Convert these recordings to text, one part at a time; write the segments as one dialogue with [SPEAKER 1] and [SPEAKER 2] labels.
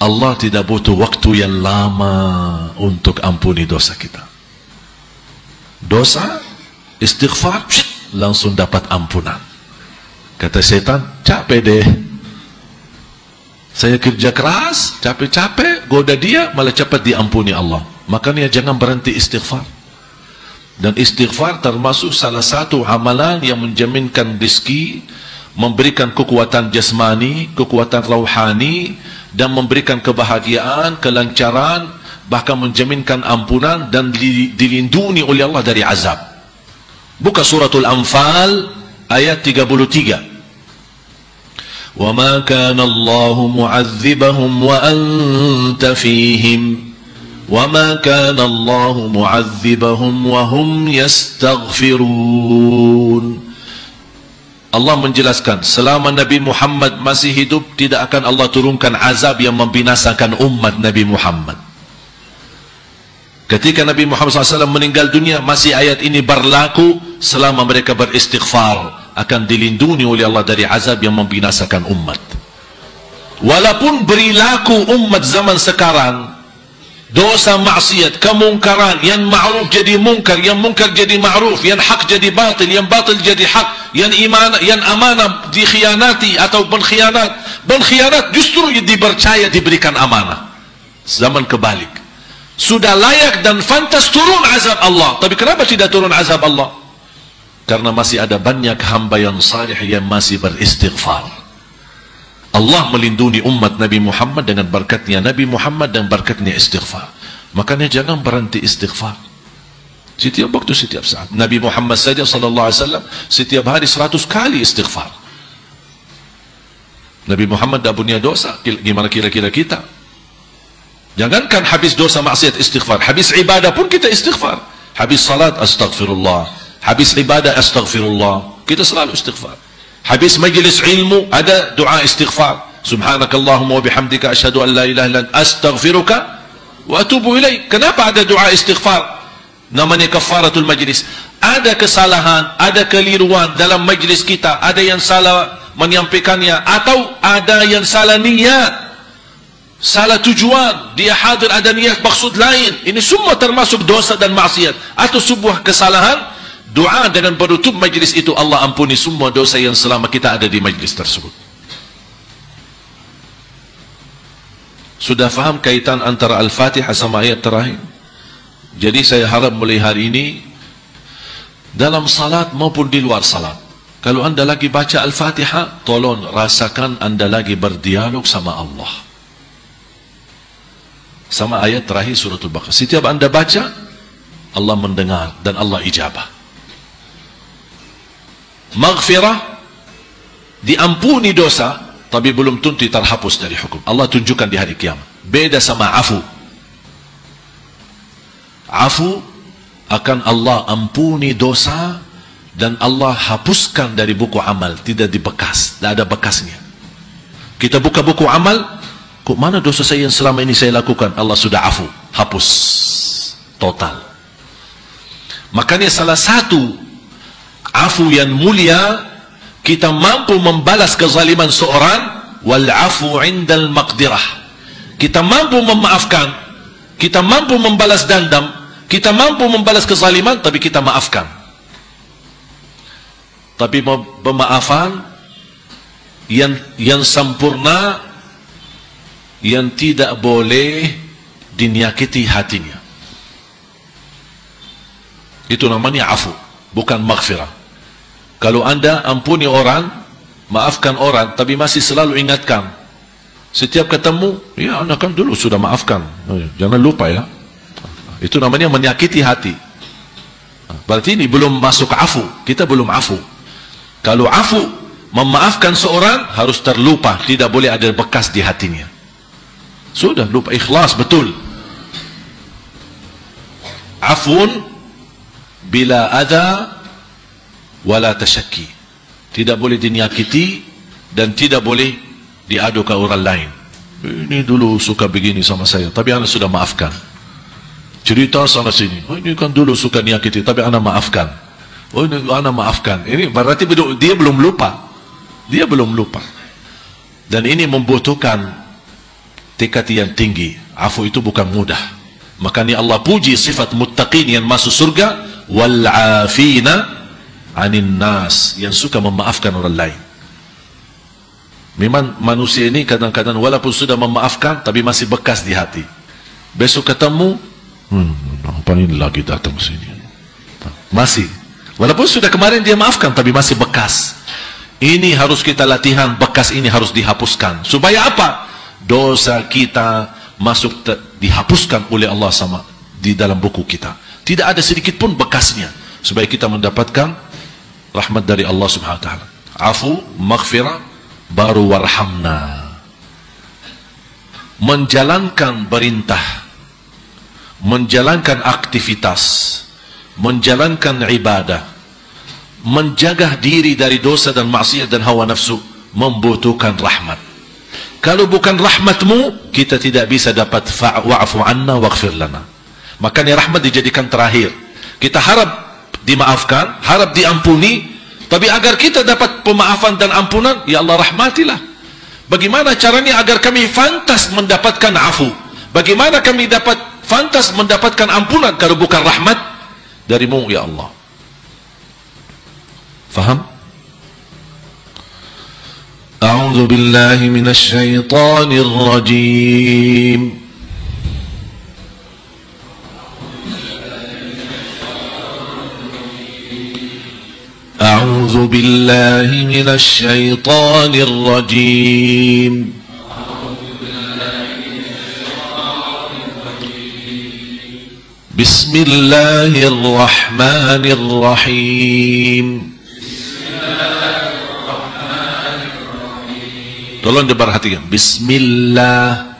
[SPEAKER 1] Allah tidak butuh waktu yang lama untuk ampuni dosa kita. Dosa, istighfar, langsung dapat ampunan. Kata setan, capek deh, saya kerja keras, capek-capek, goda dia, malah cepat diampuni Allah. Makanya jangan berhenti istighfar. Dan istighfar termasuk salah satu amalan yang menjaminkan rezeki, memberikan kekuatan jasmani, kekuatan rohani, dan memberikan kebahagiaan, kelancaran, bahkan menjaminkan ampunan dan dilindungi oleh Allah dari azab. Buka suratul Anfal ayat 33. وَمَا كَانَ اللَّهُ مُعَذِّبَهُمْ وَأَنْتَ فِيهِمْ وَمَا كَانَ اللَّهُ مُعَذِّبَهُمْ وَهُمْ يَسْتَغْفِرُونَ. Allah menjelaskan, selama Nabi Muhammad masih hidup, tidak akan Allah turunkan azab yang membinasakan umat Nabi Muhammad. Ketika Nabi Muhammad SAW meninggal dunia, masih ayat ini berlaku. Selama mereka beristighfar, akan dilindungi oleh Allah dari azab yang membinasakan umat. Walaupun berlaku umat zaman sekarang, dosa maksiat, kemungkaran, yang ma'ruf jadi mungkar, yang mungkar jadi ma'ruf, yang hak jadi batil, yang batil jadi hak, yang iman, yang amanah dikhianati atau berkhianat justru dipercaya diberikan amanah. Zaman kebalik. Sudah layak dan fantas turun azab Allah. Tapi kenapa tidak turun azab Allah? Karena masih ada banyak hamba yang salih yang masih beristighfar. Allah melindungi umat Nabi Muhammad dengan berkatnya Nabi Muhammad dan berkatnya istighfar. Makanya jangan berhenti istighfar. Setiap waktu, setiap saat. Nabi Muhammad saja sallallahu alaihi wasallam setiap hari 100 kali istighfar. Nabi Muhammad dah punya dosa, gimana kira-kira kita? Jangankan habis dosa maksiat istighfar, habis ibadah pun kita istighfar. Habis salat astaghfirullah, habis ibadah astaghfirullah, kita selalu istighfar. Habis majlis ilmu ada doa istighfar, subhanakallahumma wa bihamdika asyhadu an la ilaha illa anta astaghfiruka wa atubu ilaik. Kenapa ada doa istighfar? Namanya kafaratul majlis. Ada kesalahan, ada keliruan dalam majlis kita, ada yang salah menyampaikannya, atau ada yang salah niat, salah tujuan, dia hadir ada niat maksud lain. Ini semua termasuk dosa dan maksiat atau sebuah kesalahan. Doa dengan penutup majlis itu, Allah ampuni semua dosa yang selama kita ada di majlis tersebut. Sudah faham kaitan antara Al-Fatihah sama ayat terakhir? Jadi saya harap mulai hari ini, dalam salat maupun di luar salat, kalau anda lagi baca Al-Fatihah, tolong rasakan anda lagi berdialog sama Allah. Sama ayat terakhir suratul Baqarah. Setiap anda baca, Allah mendengar dan Allah ijabah. Maghfirah, diampuni dosa, tapi belum tentu terhapus dari hukum. Allah tunjukkan di hari kiamat. Beda sama afu. Afu akan Allah ampuni dosa dan Allah hapuskan dari buku amal, tidak dibekas, tidak ada bekasnya. Kita buka buku amal, kok mana dosa saya yang selama ini saya lakukan? Allah sudah afu, hapus total. Makanya salah satu afu yang mulia, kita mampu membalas kezaliman seorang, wal afu indal maqdirah. Kita mampu memaafkan, kita mampu membalas dendam, kita mampu membalas kezaliman, tapi kita maafkan. Tapi pemaafan yang sempurna, yang tidak boleh dinyakiti hatinya, itu namanya afu, bukan maghfirah. Kalau anda ampuni orang, maafkan orang, tapi masih selalu ingatkan, setiap ketemu, ya anda kan dulu sudah maafkan, jangan lupa ya, itu namanya menyakiti hati. Berarti ini belum masuk afu, kita belum afu. Kalau afu, memaafkan seorang harus terlupa, tidak boleh ada bekas di hatinya. Sudah lupa, ikhlas betul. Afun bila adha wala tasyakki, tidak boleh dinyakiti dan tidak boleh diadu ke orang lain. Ini dulu suka begini sama saya, tapi anda sudah maafkan. Cerita sana sini, oh, ini kan dulu suka nyakiti, tapi anda maafkan. Oh, ini anda maafkan. Ini berarti dia belum lupa, dia belum lupa. Dan ini membutuhkan tekad yang tinggi. Afu itu bukan mudah. Makanya Allah puji sifat muttaqin yang masuk surga, wal afina 'anin nas, yang suka memaafkan orang lain. Memang manusia ini kadang-kadang walaupun sudah memaafkan tapi masih bekas di hati. Besok ketemu, apa ini lagi datang sini? Masih. Walaupun sudah kemarin dia maafkan tapi masih bekas. Ini harus kita latihan, bekas ini harus dihapuskan. Supaya apa? Dosa kita masuk dihapuskan oleh Allah sama di dalam buku kita. Tidak ada sedikit pun bekasnya, supaya kita mendapatkan rahmat dari Allah Subhanahu wa taala. Afu, maghfirah, baru warhamna. Menjalankan perintah, menjalankan aktivitas, menjalankan ibadah, menjaga diri dari dosa dan maksiat dan hawa nafsu membutuhkan rahmat. Kalau bukan rahmatmu, kita tidak bisa dapat wa'fu anna waghfir lana. Makanya rahmat dijadikan terakhir. Kita harap dimaafkan, harap diampuni, tapi agar kita dapat pemaafan dan ampunan, ya Allah rahmatilah. Bagaimana caranya agar kami fantas mendapatkan afu? Bagaimana kami dapat fantas mendapatkan ampunan kalau bukan rahmat darimu ya Allah? Faham? A'udzu billahi minasy syaithanir rajim. A'udzu billahi minasy syaithanir rajim. Bismillahirrahmanirrahim. Tolong diperhatikan. Bismillah.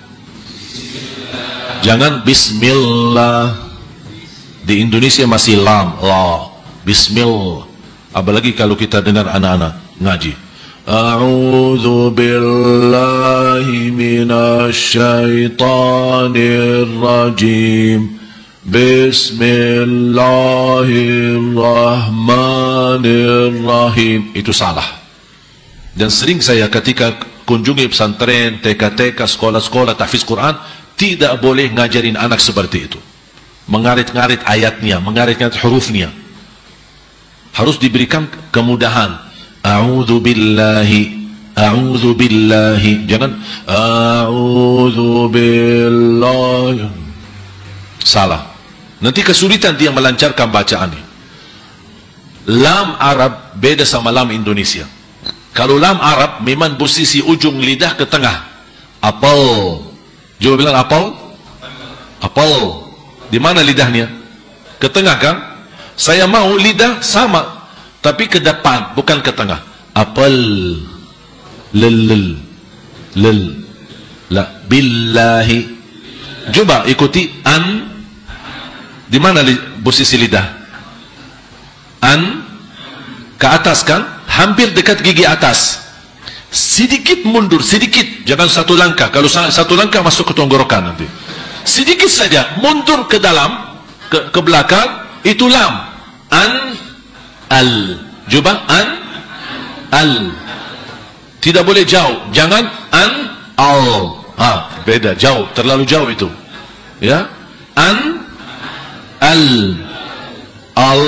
[SPEAKER 1] Jangan bismillah. Di Indonesia masih lam, la. Bismillah. Apalagi kalau kita dengar anak-anak ngaji. A'udzu billahi minasy syaithanir rajim. Bismillahirrahmanirrahim. Itu salah. Dan sering saya ketika kunjungi pesantren, TK-TK, sekolah-sekolah tahfiz Quran, tidak boleh ngajarin anak seperti itu. Mengarit-ngarit ayatnya, mengarit-ngarit hurufnya. Harus diberikan kemudahan. A'udzu billahi, a'udzu billahi. Jangan a'udzu billahi. Salah. Nanti kesulitan dia melancarkan bacaannya. Lam Arab beda sama lam Indonesia. Kalau lam Arab memang posisi ujung lidah ke tengah. Apel. Coba bilang apel. Apel. Di mana lidahnya? Ke tengah kan? Saya mau lidah sama, tapi ke depan, bukan ke tengah. Apel. Lel. Lel. La. Billahi. Coba ikuti an. Di mana posisi lidah? An. Ke atas kan? Hampir dekat gigi atas. Sedikit mundur, sedikit. Jangan satu langkah. Kalau satu langkah masuk ke tenggorokan nanti. Sedikit saja mundur ke dalam, ke belakang. Itu lam. An, al. Coba an, al. Tidak boleh jauh. Jangan an, al. Beda, jauh. Terlalu jauh itu. Ya. An, al. Al.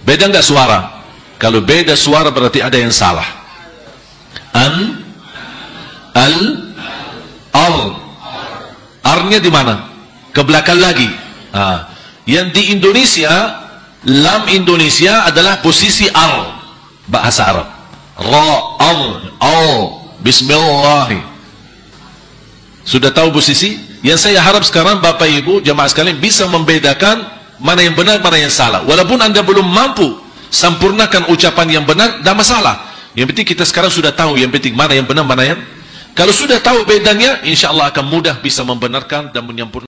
[SPEAKER 1] Beda enggak suara? Kalau beda suara berarti ada yang salah. An, al, al. Arnya di mana? Ke belakang lagi. Yang di Indonesia, lam Indonesia adalah posisi al, bahasa Arab. Ra, al, bismillah. Sudah tahu posisi? Yang saya harap sekarang Bapak Ibu jamaah sekalian bisa membedakan mana yang benar, mana yang salah. Walaupun Anda belum mampu sempurnakan ucapan yang benar, tidak masalah. Yang penting kita sekarang sudah tahu yang penting mana yang benar, mana yang. Kalau sudah tahu bedanya, insya Allah akan mudah bisa membenarkan dan menyempurnakan.